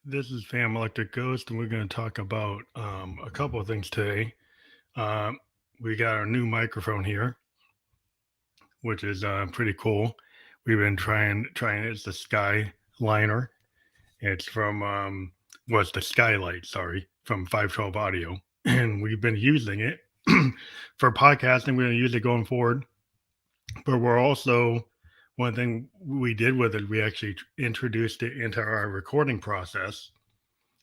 This is Fam Electric Ghost, and we're going to talk about a couple of things today. Um, we got our new microphone here, which is pretty cool. We've been trying it. It's the Skyliner. It's from it's the Skylight, sorry, from 512 Audio, and we've been using it for podcasting. We're going to use it going forward, but we're also one thing we did with it. We actually introduced it into our recording process,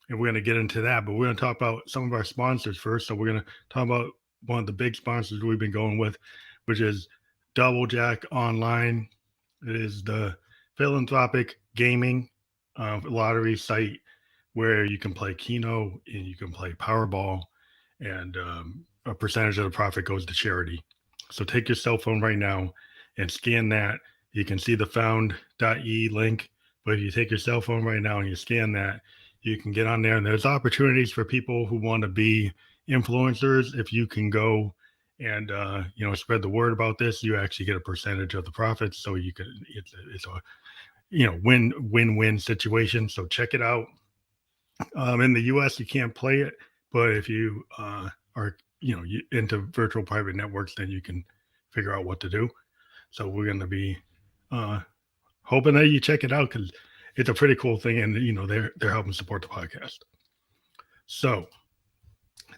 and we're going to get into that. But we're going to talk about some of our sponsors first. So we're going to talk about one of the big sponsors we've been going with, which is Double Jack Online. It is the philanthropic gaming lottery site where you can play Keno and you can play Powerball, and a percentage of the profit goes to charity. So take your cell phone right now and scan that. You can see the found.e link, but if you take your cell phone right now and you scan that, you can get on there, and there's opportunities for people who want to be influencers. If you can go and spread the word about this, you actually get a percentage of the profits. So you can it's a win-win situation. So check it out. In the US you can't play it, but if you are into virtual private networks, then you can figure out what to do. So we're going to be uh, hoping that you check it out, because it's a pretty cool thing, and they're helping support the podcast. So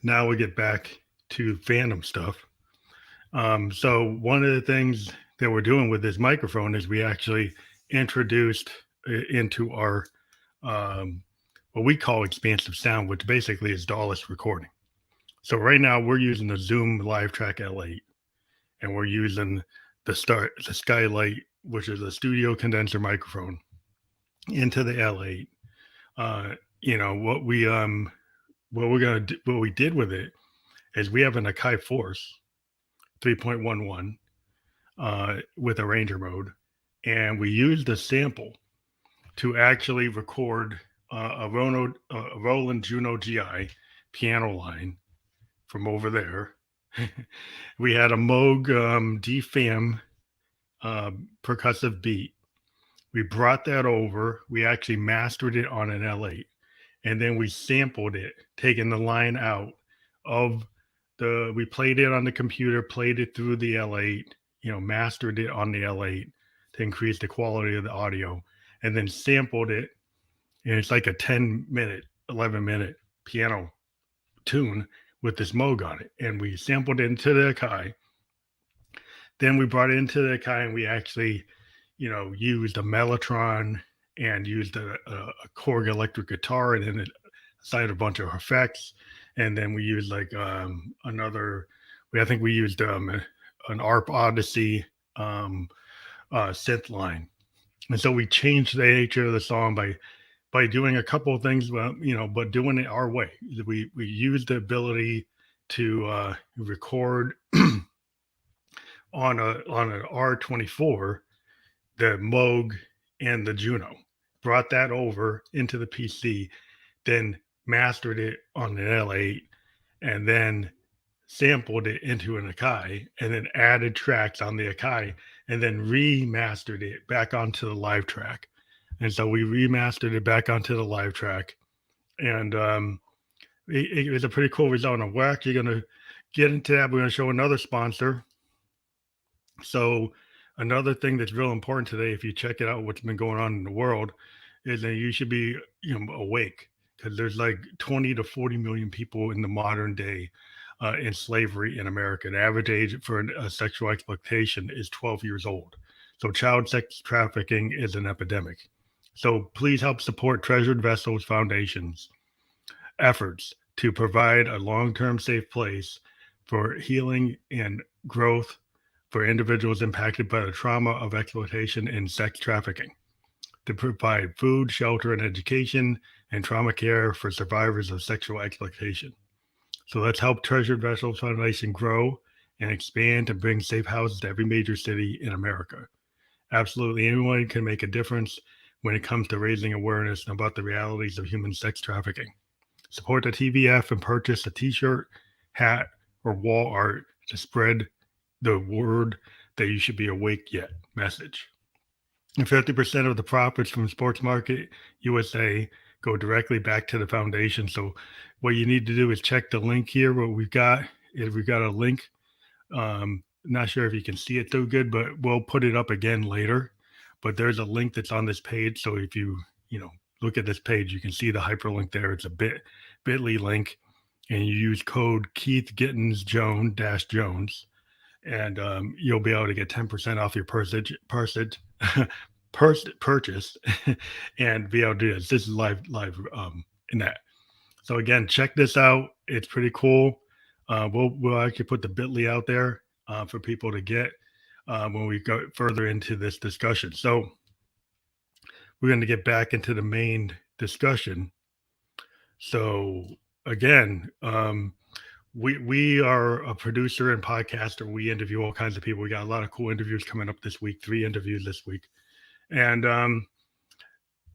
now we get back to fandom stuff. So one of the things that we're doing with this microphone is we actually introduced into our what we call Expansive Sound, which basically is DAWless recording. So right now we're using the Zoom Live Track L8, and we're using the Skylight, which is a studio condenser microphone, into the L8. What we did with it is we have an Akai Force 3.11 with a Ranger mode, and we used a sample to actually record a Roland Juno GI piano line from over there. We had a Moog DFAM percussive beat. We brought that over. We actually mastered it on an L8, and then we sampled it, taking the line out of we played it on the computer, played it through the L8, mastered it on the L8 to increase the quality of the audio, and then sampled it. And it's like a 10-minute, 11-minute piano tune with this Moog on it. And we sampled it into the Akai. Then we brought it into the Akai, and we actually, used a Mellotron and used a Korg electric guitar, and then it assigned a bunch of effects. And then we used I think we used an ARP Odyssey synth line. And so we changed the nature of the song by doing a couple of things, but doing it our way. We used the ability to record on an R24, the Moog and the Juno, brought that over into the PC, then mastered it on an L8, and then sampled it into an Akai, and then added tracks on the Akai, and then remastered it back onto the live track. And so we remastered it back onto the live track, and it was a pretty cool result. And we're actually going to get into that. We're going to show another sponsor. So another thing that's real important today, if you check it out, what's been going on in the world, is that you should be awake, because there's like 20 to 40 million people in the modern day in slavery in America. The average age for a sexual exploitation is 12 years old. So child sex trafficking is an epidemic. So please help support Treasured Vessels Foundation's efforts to provide a long-term safe place for healing and growth for individuals impacted by the trauma of exploitation and sex trafficking, to provide food, shelter, and education, and trauma care for survivors of sexual exploitation. So let's help Treasured Vessels Foundation grow and expand and bring safe houses to every major city in America. Absolutely anyone can make a difference when it comes to raising awareness about the realities of human sex trafficking. Support the TVF and purchase a t-shirt, hat, or wall art to spread the word that you should be awake yet message. And 50% of the profits from Sports Market USA go directly back to the foundation. So what you need to do is check the link here. What we've got is we've got a link. Not sure if you can see it so good, but we'll put it up again later. But there's a link that's on this page. So if you look at this page, you can see the hyperlink there. It's a bit.ly link, and you use code Keith Gittens Jones, and you'll be able to get 10% off your purchase and be able to do this. This is live in that. So again, check this out. It's pretty cool. We'll actually put the bit.ly out there for people to get when we go further into this discussion. So we're going to get back into the main discussion. So again, we are a producer and podcaster. We interview all kinds of people. We got a lot of cool interviews coming up this week. 3 interviews this week, and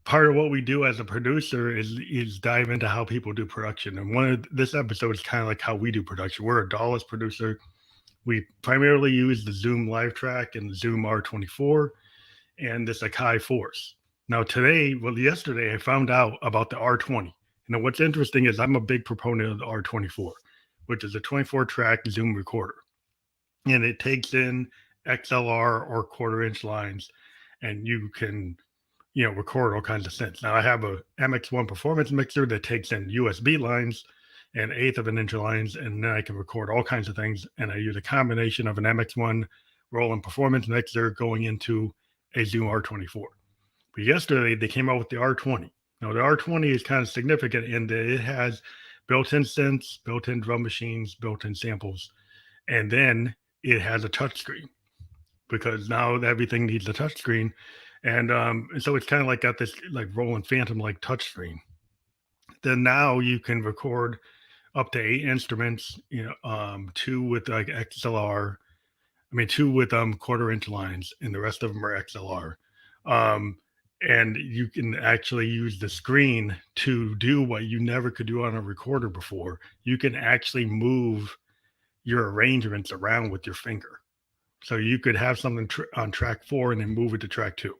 part of what we do as a producer is dive into how people do production. And this episode is kind of like how we do production. We're a DAWless producer. We primarily use the Zoom Live Track and the Zoom R24 and this Akai Force. Now yesterday I found out about the R20. Now what's interesting is I'm a big proponent of the R24, which is a 24-track Zoom recorder. And it takes in XLR or quarter-inch lines, and you can record all kinds of synths. Now I have a MX1 performance mixer that takes in USB lines and 1/8 of an inch lines, and then I can record all kinds of things. And I use a combination of an MX1 Roland performance mixer going into a Zoom R24. But yesterday they came out with the R20. Now the R20 is kind of significant in that it has built-in synths, built-in drum machines, built-in samples, and then it has a touchscreen because now everything needs a touchscreen. And so it's kind of like got this like Roland Phantom like touchscreen. Then now you can record up to 8 instruments, 2 with like XLR. I mean, 2 with quarter-inch lines, and the rest of them are XLR. And you can actually use the screen to do what you never could do on a recorder before. You can actually move your arrangements around with your finger. So you could have something on track 4 and then move it to track 2.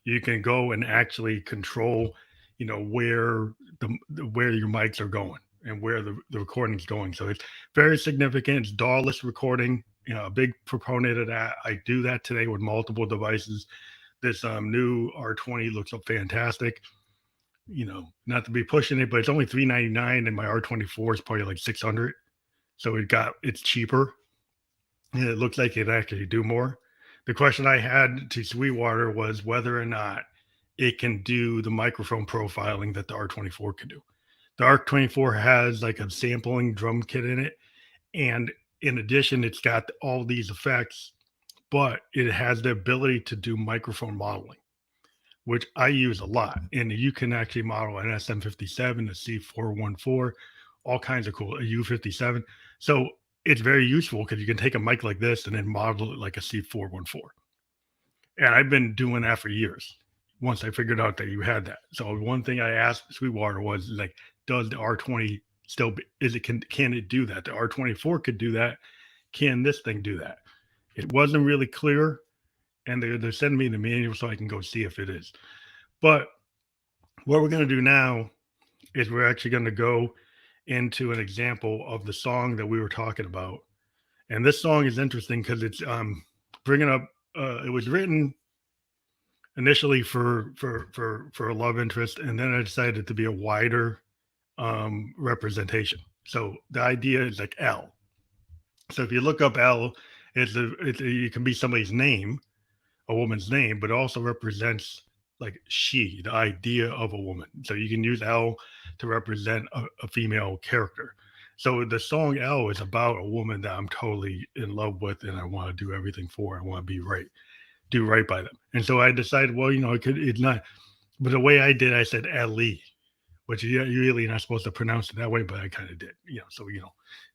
You can go and actually control, where your mics are going and where the recording's going. So it's very significant. It's DAWless recording. A big proponent of that. I do that today with multiple devices. This new R20 looks fantastic. Not to be pushing it, but it's only $399, and my R24 is probably like $600. So it's cheaper, and it looks like it actually do more. The question I had to Sweetwater was whether or not it can do the microphone profiling that the R24 can do. The R24 has like a sampling drum kit in it, and in addition, it's got all these effects, but it has the ability to do microphone modeling, which I use a lot. And you can actually model an SM57, a C414, all kinds of cool, a U57. So it's very useful because you can take a mic like this and then model it like a C414. And I've been doing that for years once I figured out that you had that. So one thing I asked Sweetwater was like, does the R20 still can it do that? The R24 could do that. Can this thing do that? It wasn't really clear, and they're sending me the manual so I can go see if it is. But what we're going to do now is we're actually going to go into an example of the song that we were talking about. And this song is interesting because it's bringing up. It was written initially for a love interest, and then I decided to be a wider representation. So the idea is like Elle. So if you look up Elle, it can be somebody's name, a woman's name, but it also represents like she, the idea of a woman. So you can use Elle to represent a female character. So the song Elle is about a woman that I'm totally in love with, and I want to do everything for. I want to do right by them. And so I decided, well, it's not. But the way I did, I said Elle, which you really not supposed to pronounce it that way, but I kind of did. So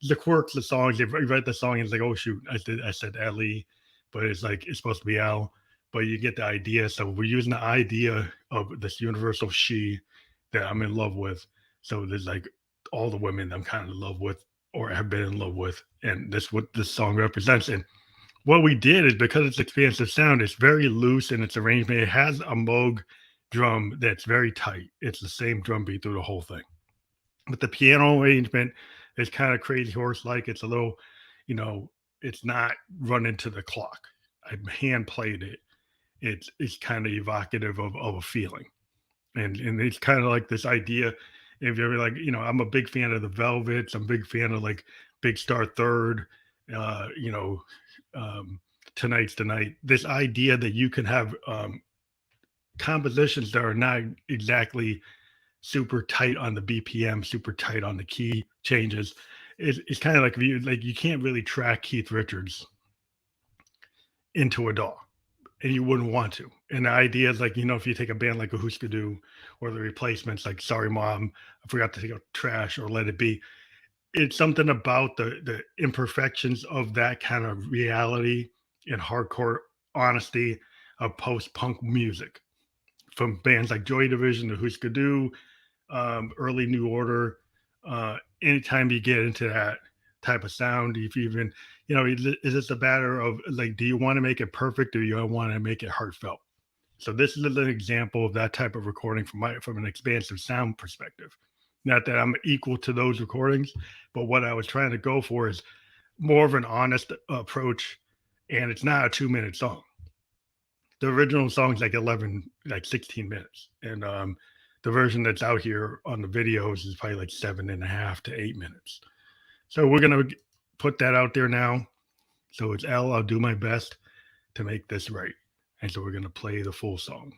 the quirks, the songs. You write the song, and it's like, oh shoot, I said Elle, but it's like it's supposed to be Elle. But you get the idea. So we're using the idea of this universal she that I'm in love with. So there's like all the women I'm kind of in love with or have been in love with. And that's what this song represents. And what we did is because it's Expansive Sound, it's very loose in its arrangement. It has a Moog drum that's very tight. It's the same drum beat through the whole thing. But the piano arrangement is kind of crazy horse like. It's a little, you know, it's not running to the clock. I hand played it. It's kind of evocative of a feeling. And it's kind of like this idea. If you're like, I'm a big fan of the Velvets. I'm a big fan of like Big Star Third, uh, you know, um, Tonight's the Night. This idea that you can have compositions that are not exactly super tight on the BPM, super tight on the key changes. It's kind of like if you can't really track Keith Richards into a DAW, and you wouldn't want to. And the idea is like, if you take a band like a Husker Du or the Replacements, like Sorry Mom, I forgot to take out Trash or Let It Be. It's something about the imperfections of that kind of reality and hardcore honesty of post punk music from bands like Joy Division to Husker Du, early New Order. Anytime you get into that type of sound, if you even, is this a matter of like, do you want to make it perfect or do you want to make it heartfelt? So this is an example of that type of recording from an expansive sound perspective. Not that I'm equal to those recordings, but what I was trying to go for is more of an honest approach, and it's not a 2 minute song. The original song's like 16 minutes, and the version that's out here on the videos is probably like 7.5 to 8 minutes. So we're gonna put that out there now. So it's Elle. I'll do my best to make this right, and so we're gonna play the full song.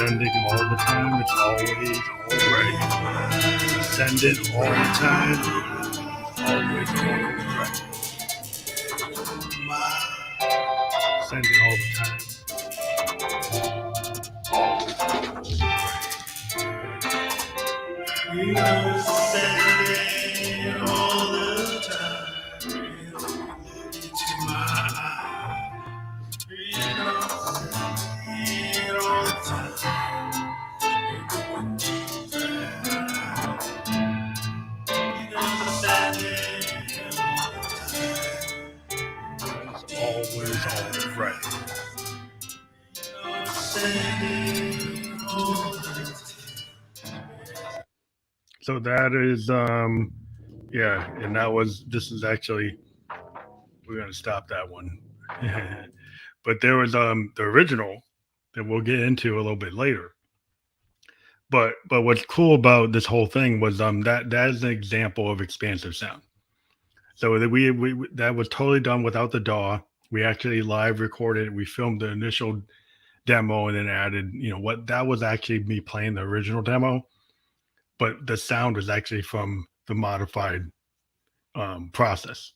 Sending all the time, it's always alright. Send it all the time, always alright. Send it all the time. We are standing all the time, really to my eye. We are standing all the time, we're going deeper. We are standing all the time, it's always all right. We are standing all the time. So that is yeah, and that was this is actually we're gonna stop that one. But there was the original that we'll get into a little bit later. But what's cool about this whole thing was that is an example of expansive sound. So that that was totally done without the DAW. We actually live recorded. We filmed the initial demo and then added, what that was actually me playing the original demo, but the sound was actually from the modified process.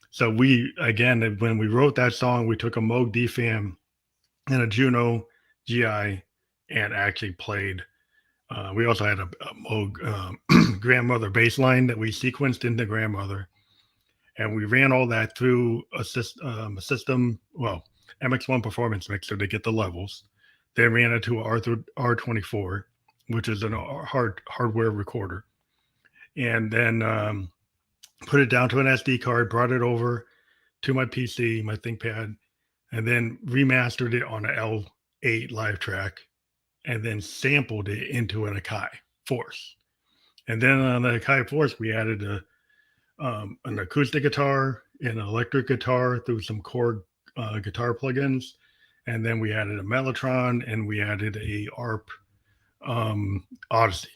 So we again, when we wrote that song, we took a Moog DFAM and a Juno GI and actually played. We also had a Moog grandmother bass line that we sequenced into grandmother, and we ran all that through a system, well, MX1 performance mixer to get the levels. They ran it to R24, which is a hardware recorder, and then put it down to an SD card, brought it over to my PC, my ThinkPad, and then remastered it on an L8 live track, and then sampled it into an Akai Force. And then on the Akai Force, we added an acoustic guitar, an electric guitar through some Korg guitar plugins, and then we added a Mellotron, and we added a ARP Odyssey.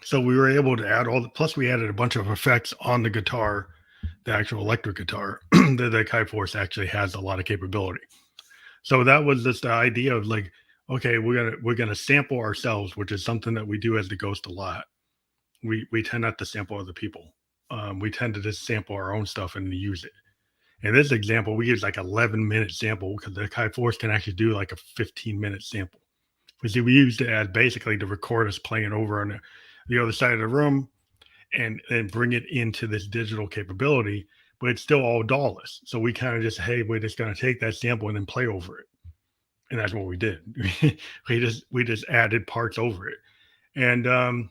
So we were able to add plus we added a bunch of effects on the guitar, the actual electric guitar. The Akai Force actually has a lot of capability. So that was just the idea of like, okay, we're gonna sample ourselves, which is something that we do as the Ghost a lot. We tend not to sample other people. We tend to just sample our own stuff and use it. In this example, we use like 11-minute sample because the Akai Force can actually do like a 15-minute sample. We used it as basically to record us playing over on the other side of the room and bring it into this digital capability, but it's still all DAWless. So we kind of just, hey, we're just going to take that sample and then play over it. And that's what we did. we just added parts over it. And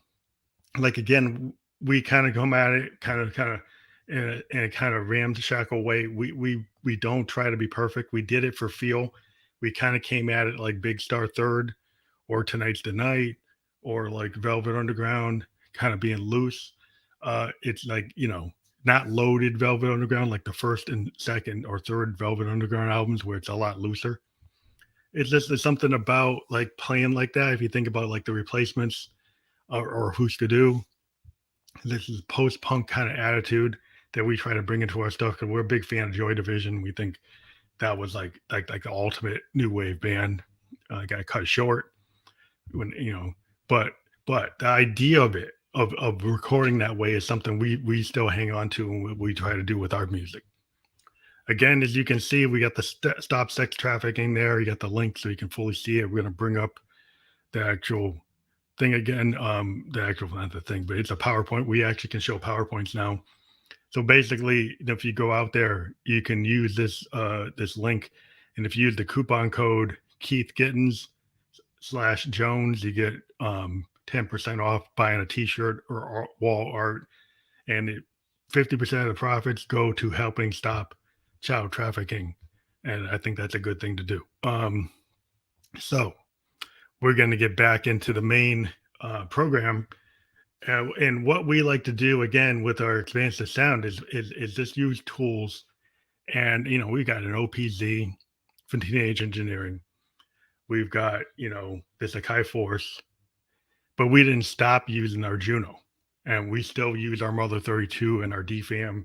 like, again, we kind of come at it kind of in a kind of ramshackle way. We don't try to be perfect. We did it for feel. We kind of came at it like Big Star Third or Tonight's the Night or like Velvet Underground, kind of being loose. It's like, not loaded Velvet Underground like the first and second or third Velvet Underground albums where it's a lot looser. It's just there's something about like playing like that. If you think about like the Replacements or Who's to Do, this is post-punk kind of attitude that we try to bring into our stuff because we're a big fan of Joy Division. We think that was like the ultimate new wave band. Got cut short when but the idea of it of recording that way is something we still hang on to and we try to do with our music. Again, as you can see, we got the stop sex trafficking there. You got the link so you can fully see it. We're going to bring up the actual thing again. The actual, not the thing, but it's a PowerPoint. We actually can show PowerPoints now. So basically, if you go out there, you can use this link, and if you use the coupon code Keith Gittens /Jones, you get 10% off buying a T-shirt or wall art, and 50% of the profits go to helping stop child trafficking, and I think that's a good thing to do. So we're going to get back into the main program. And what we like to do again with our expansive sound is just use tools. And we got an OPZ for teenage engineering. We've got this Akai Force, but we didn't stop using our Juno, and we still use our Mother 32 and our DFAM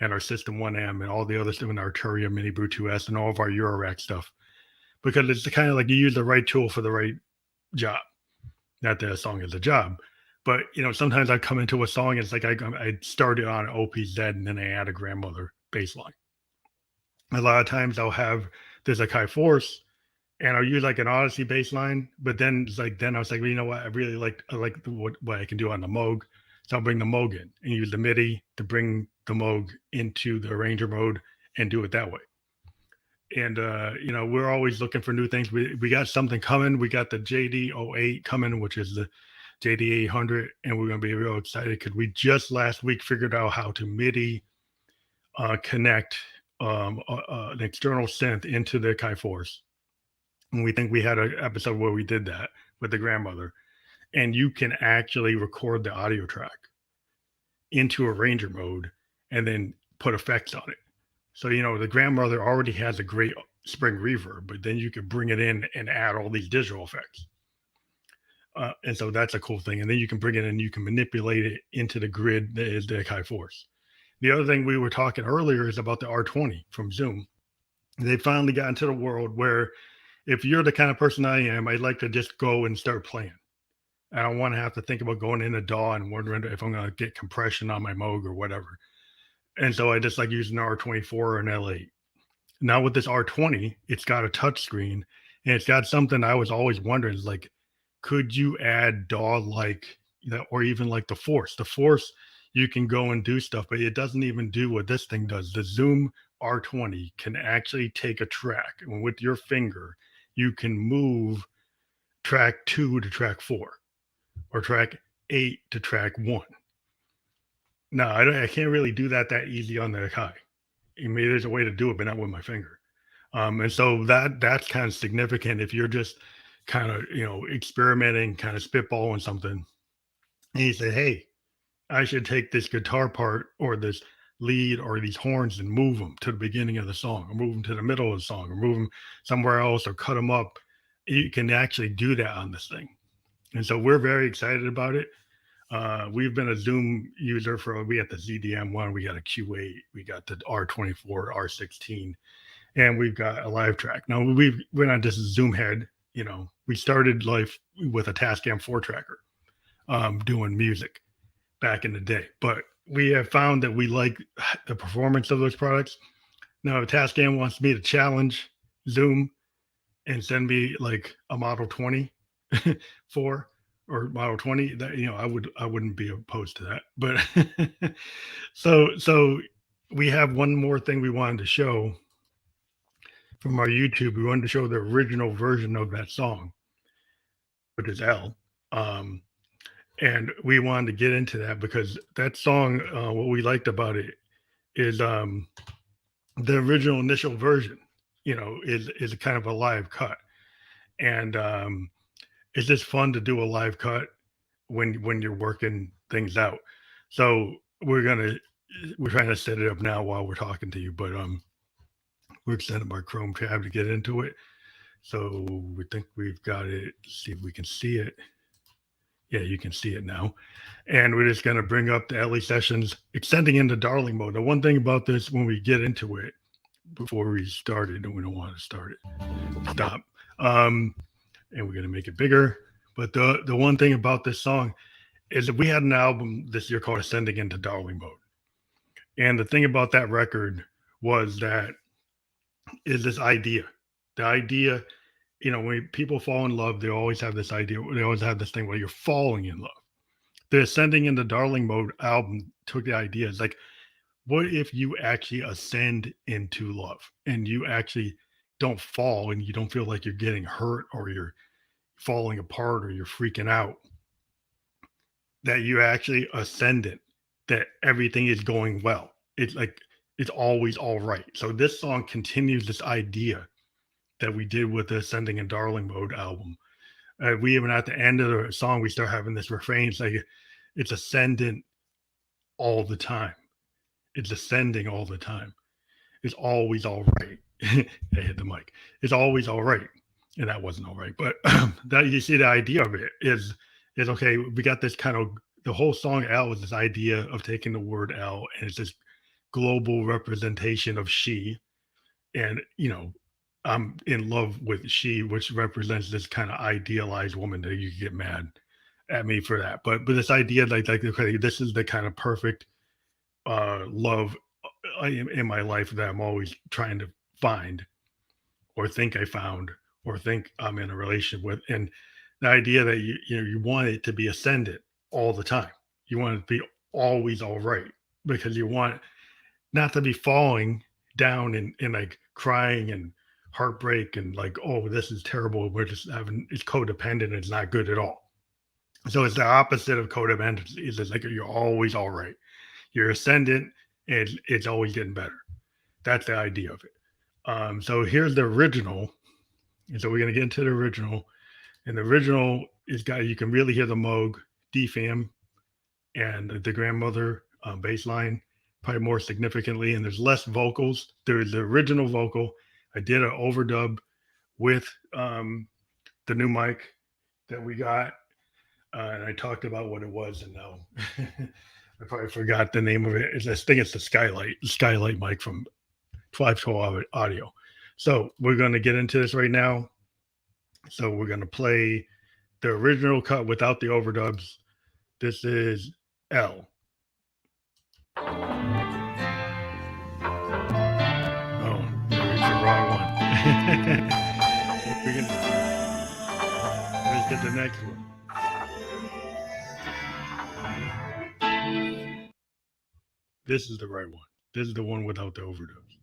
and our System 1M and all the other stuff in our Arturia Mini Brew 2S and all of our Eurorack stuff, because it's kind of like you use the right tool for the right job. Not that a song is a job, but sometimes I come into a song and it's like I started on OPZ and then I add a grandmother bass line. A lot of times I'll have this Akai Force and I'll use like an Odyssey bass line, but then it's like then I was like, well, you know what? I like what I can do on the Moog. So I'll bring the Moog in and use the MIDI to bring the Moog into the arranger mode and do it that way. And we're always looking for new things. We got something coming. We got the JD08 coming, which is the JD800, and we're going to be real excited because we just last week figured out how to MIDI connect an external synth into the Kai Force. And we think we had an episode where we did that with the grandmother, and you can actually record the audio track into arranger mode and then put effects on it. So, the grandmother already has a great spring reverb, but then you can bring it in and add all these digital effects. And so that's a cool thing. And then you can bring it in, you can manipulate it into the grid that is the Kai Force. The other thing we were talking earlier is about the R20 from Zoom. They finally got into the world where if you're the kind of person I am, I'd like to just go and start playing. I don't want to have to think about going in a DAW and wondering if I'm going to get compression on my Moog or whatever. And so I just like using an R24 or an L8. Now with this R20, it's got a touch screen and it's got something I was always wondering is like, could you add DAW like that or even like the Force? The Force, you can go and do stuff, but it doesn't even do what this thing does. The Zoom R20 can actually take a track and with your finger, you can move track 2 to track 4 or track 8 to track 1. No, I can't really do that easy on the Kai. I mean, there's a way to do it, but not with my finger. And so that's kind of significant if you're just kind of experimenting, kind of spitballing something, and you say, "Hey, I should take this guitar part or this lead or these horns and move them to the beginning of the song, or move them to the middle of the song, or move them somewhere else, or cut them up." You can actually do that on this thing, and so we're very excited about it. We've been a Zoom user we got the ZDM1, we got a Q8, we got the R24, R16, and we've got a live track. Now we're not just a Zoom head, we started life with a Tascam 4 tracker, doing music back in the day, but we have found that we like the performance of those products. Now, if Tascam wants me to challenge Zoom and send me like a Model 20 4 or Model 20, that I wouldn't be opposed to that. But so we have one more thing we wanted to show from our YouTube. We wanted to show the original version of that song, which is Elle. And we wanted to get into that because that song, what we liked about it is the original initial version, is kind of a live cut. And it's just fun to do a live cut when you're working things out. So we're trying to set it up now while we're talking to you, but we're setting up our Chrome tab to get into it. So we think we've got it. Let's see if we can see it. Yeah, you can see it now. And we're just going to bring up the Elle sessions, extending into darling mode. The one thing about this, when we get into it, before we start it, and we don't want to start it, stop. And we're going to make it bigger. But the one thing about this song is that we had an album this year called Ascending into Darling Mode. And the thing about that record was that is this idea. The idea, when people fall in love, they always have this idea. They always have this thing where you're falling in love. The Ascending into Darling Mode album took the idea. It's like, what if you actually ascend into love and you actually don't fall and you don't feel like you're getting hurt or you're falling apart or you're freaking out, that you actually ascendant, that everything is going well. It's like, it's always all right. So this song continues this idea that we did with the Ascending in Darling Mode album. We even at the end of the song, we start having this refrain. It's like, it's ascendant all the time. It's ascending all the time. It's always all right. I hit the mic. It's always all right. And that wasn't all right. But that you see the idea of it is okay, we got this kind of, the whole song Elle is this idea of taking the word Elle, and it's this global representation of she. And, I'm in love with she, which represents this kind of idealized woman that you get mad at me for that. But this idea like okay, this is the kind of perfect love in my life that I'm always trying to find or think I found or think I'm in a relationship with. And the idea that you want it to be ascendant all the time. You want it to be always all right because you want not to be falling down and like crying and heartbreak and like, oh, this is terrible. We're just having it's codependent. It's not good at all. So it's the opposite of codependent. It's like you're always all right. You're ascendant and it's always getting better. That's the idea of it. So here's the original. And so we're gonna get into the original. And the original is got you can really hear the Moog DFAM and the grandmother bass line probably more significantly. And there's less vocals. There's the original vocal. I did an overdub with the new mic that we got, and I talked about what it was, and now I probably forgot the name of it. I think it's the Skylight mic from 512 Audio. So we're going to get into this right now. So we're going to play the original cut without the overdubs. This is Elle. Oh, it's the wrong one. Let's get the next one. This is the right one. This is the one without the overdubs.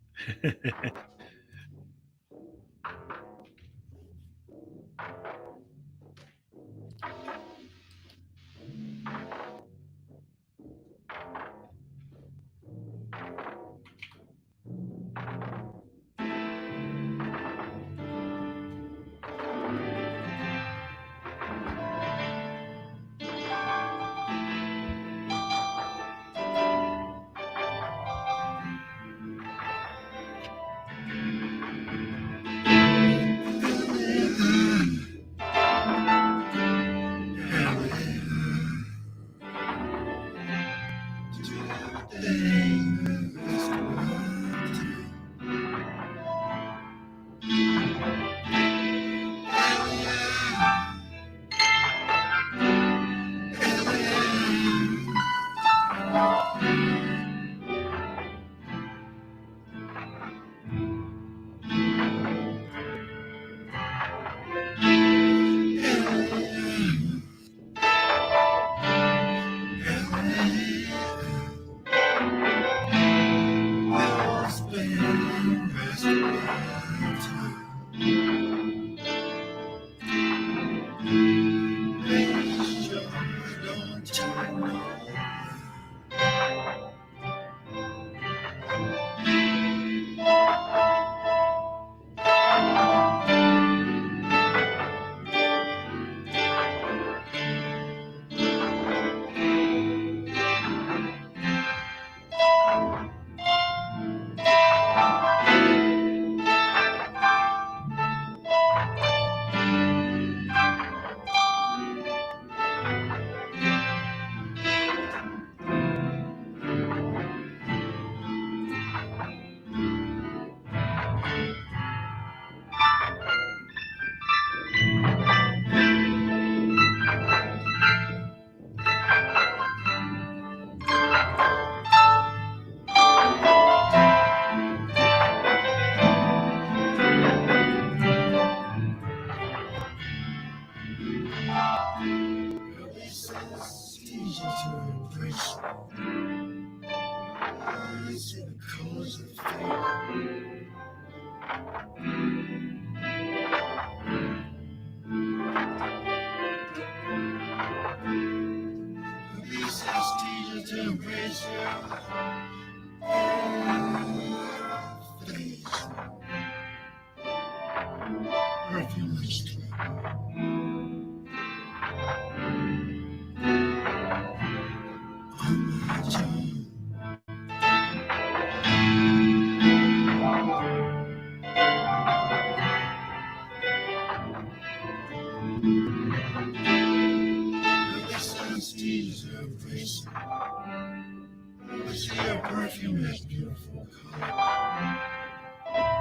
Perfume is beautiful color.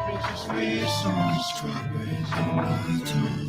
It's sweet, song, strawberries on my tongue.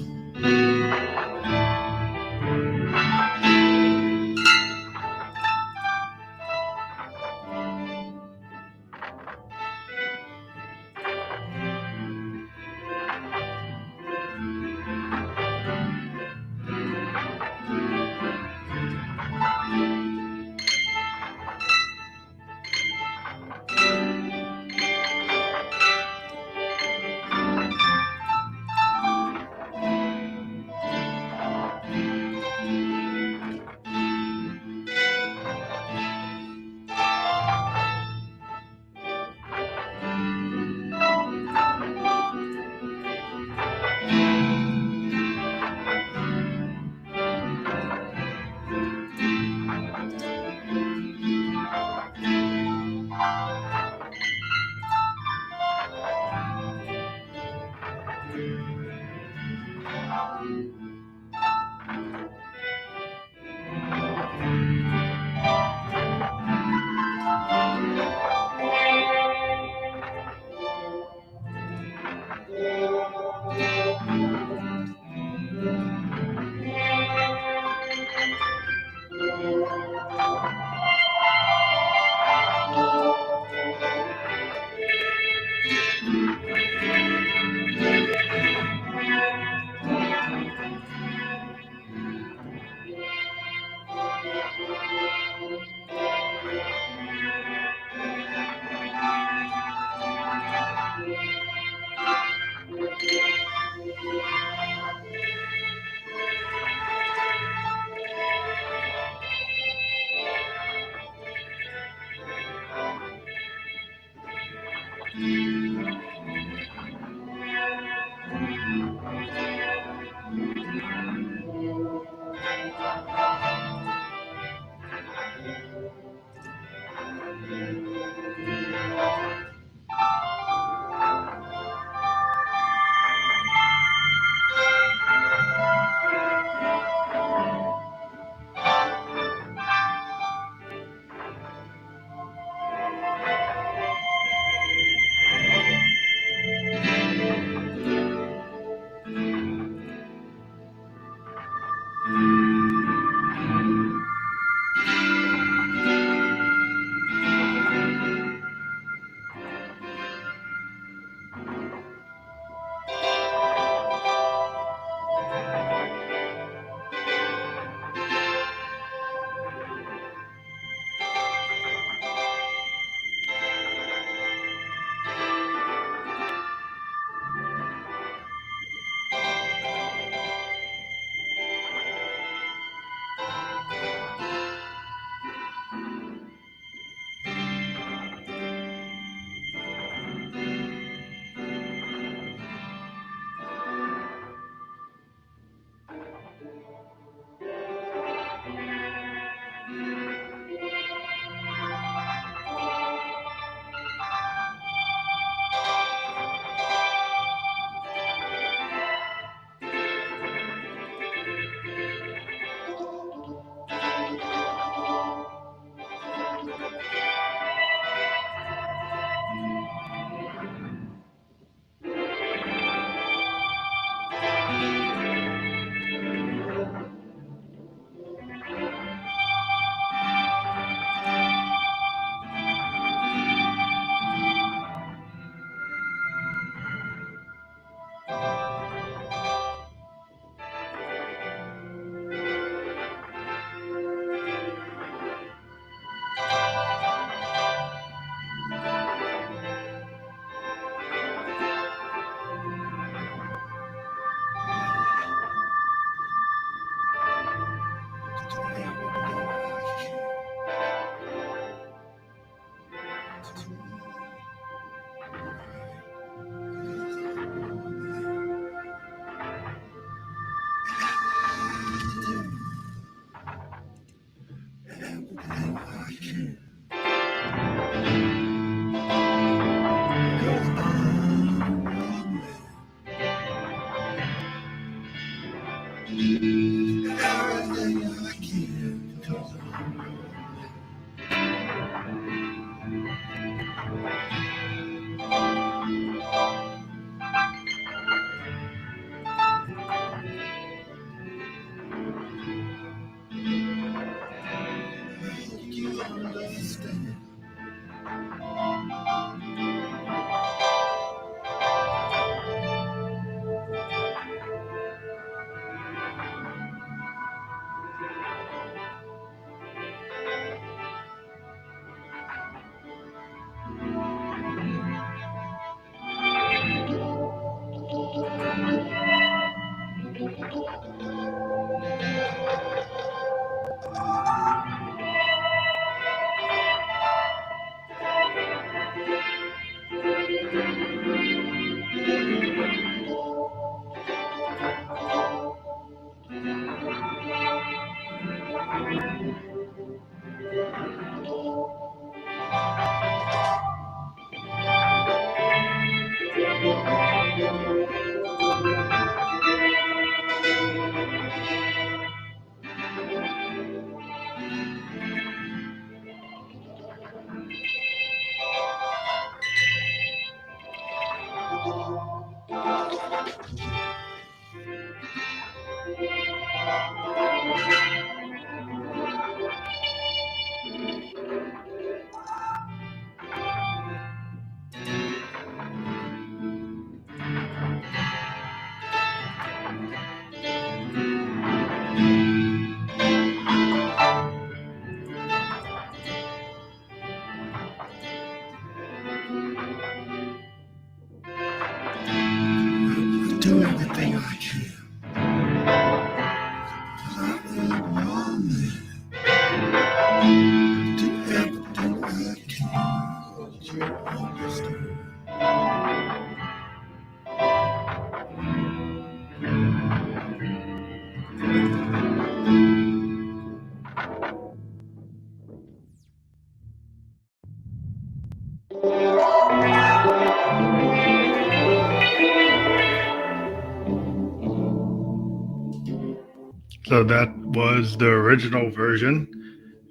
So that was the original version.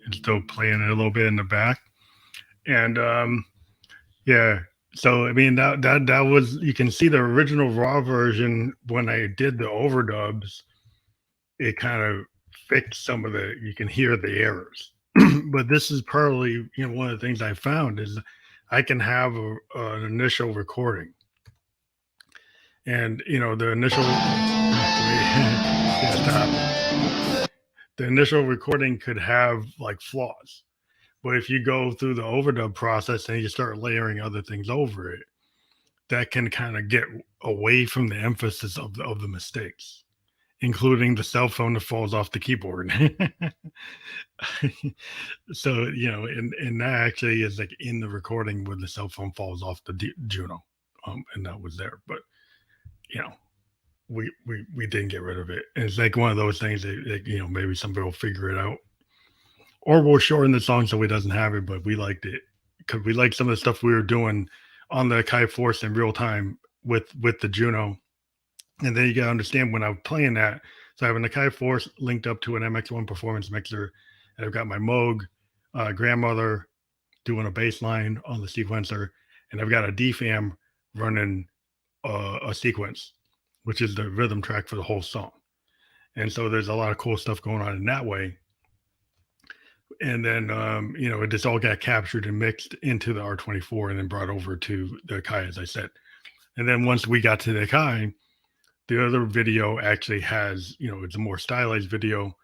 It's still playing it a little bit in the back. And yeah, so I mean that was, you can see the original raw version when I did the overdubs. It kind of fixed some of the, you can hear the errors. But this is probably, one of the things I found is I can have an initial recording, and the initial yeah, stop. The initial recording could have like flaws, but if you go through the overdub process and you start layering other things over it, that can kind of get away from the emphasis of the mistakes, including the cell phone that falls off the keyboard. So, and that actually is like in the recording where the cell phone falls off the Juno, and that was there. But you know, we didn't get rid of it. And it's like one of those things that maybe somebody will figure it out, or we'll shorten the song so he doesn't have it. But we liked it because we liked some of the stuff we were doing on the Kai Force in real time with the Juno. And then you got to understand when I'm playing that. So I have an Akai Force linked up to an MX1 performance mixer, and I've got my Moog grandmother doing a bass line on the sequencer, and I've got a DFAM running a sequence, which is the rhythm track for the whole song. And so there's a lot of cool stuff going on in that way. And then, it just all got captured and mixed into the R24 and then brought over to the Akai, as I said. And then once we got to the Akai, the other video actually has, it's a more stylized video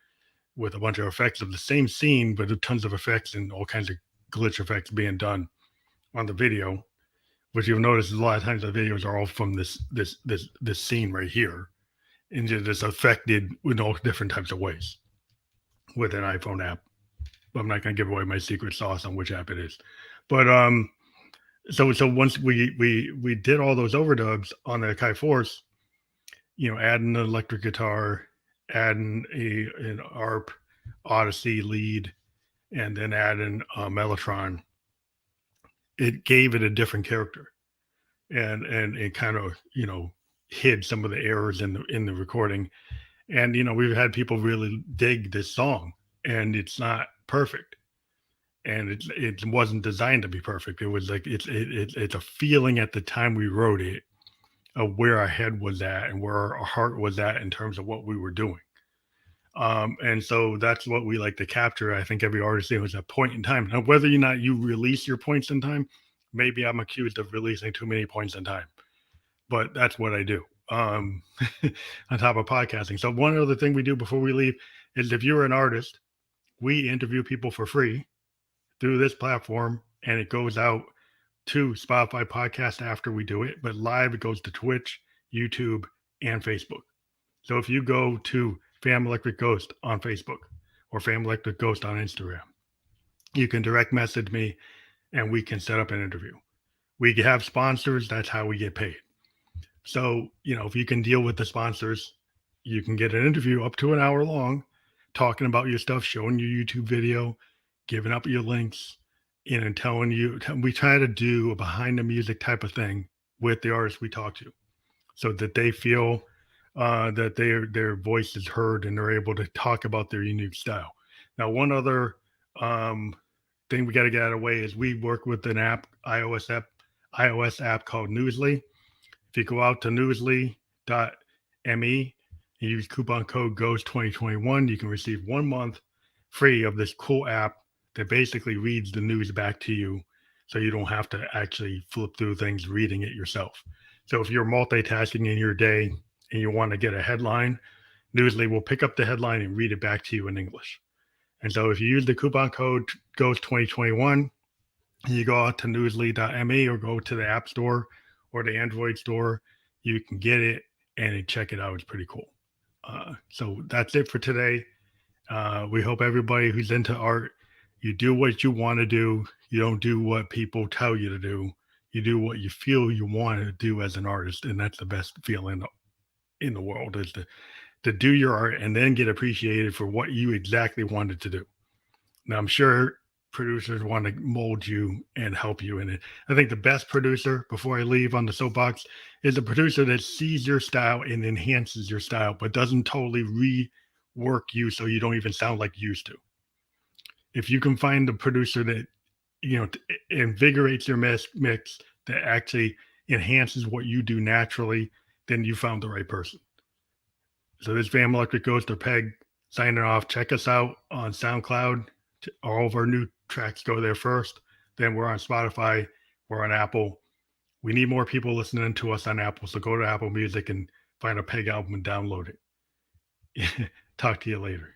with a bunch of effects of the same scene, but tons of effects and all kinds of glitch effects being done on the video, which you'll notice a lot of times the videos are all from this scene right here, and it's affected in all different types of ways with an iPhone app. I'm not going to give away my secret sauce on which app it is, but so once we did all those overdubs on the Akai Force, adding an electric guitar, adding an ARP Odyssey lead, and then adding a Mellotron, it gave it a different character, and it kind of hid some of the errors in the recording. And we've had people really dig this song, and it's not perfect, and it wasn't designed to be perfect. It was like it's a feeling at the time we wrote it of where our head was at and where our heart was at in terms of what we were doing. And so that's what we like to capture. I think every artist was a point in time. Now, whether or not you release your points in time, maybe I'm accused of releasing too many points in time, but that's what I do on top of podcasting. So one other thing we do before we leave is if you're an artist, we interview people for free through this platform, and it goes out to Spotify podcast after we do it, but live it goes to Twitch, YouTube, and Facebook. So if you go to Fam Electric Ghost on Facebook or Fam Electric Ghost on Instagram, you can direct message me and we can set up an interview. We have sponsors, that's how we get paid. So, if you can deal with the sponsors, you can get an interview up to an hour long, talking about your stuff, showing your YouTube video, giving up your links, and telling you. We try to do a behind the music type of thing with the artists we talk to, so that they feel that their voice is heard and they're able to talk about their unique style. Now, one other thing we got to get out of the way is we work with an iOS app called Newsly. If you go out to newsly.me and use coupon code GHOST2021, you can receive 1 month free of this cool app that basically reads the news back to you, so you don't have to actually flip through things reading it yourself. So if you're multitasking in your day and you want to get a headline, Newsly will pick up the headline and read it back to you in English. And so if you use the coupon code GHOST2021, and you go out to newsly.me or go to the App Store or the Android store, you can get it and check it out. It's pretty cool. So that's it for today. We hope everybody who's into art, you do what you want to do. You don't do what people tell you to do. You do what you feel you want to do as an artist. And that's the best feeling in the world, is to do your art and then get appreciated for what you exactly wanted to do. Now, I'm sure producers want to mold you and help you in it. I think the best producer, before I leave on the soapbox, is a producer that sees your style and enhances your style, but doesn't totally work you so you don't even sound like you used to. If you can find a producer that invigorates your mix, that actually enhances what you do naturally, then you found the right person. So this Van Electric Ghost or Peg signing off. Check us out on SoundCloud. All of our new tracks go there first. Then we're on Spotify. We're on Apple. We need more people listening to us on Apple. So go to Apple Music and find a Peg album and download it. Talk to you later.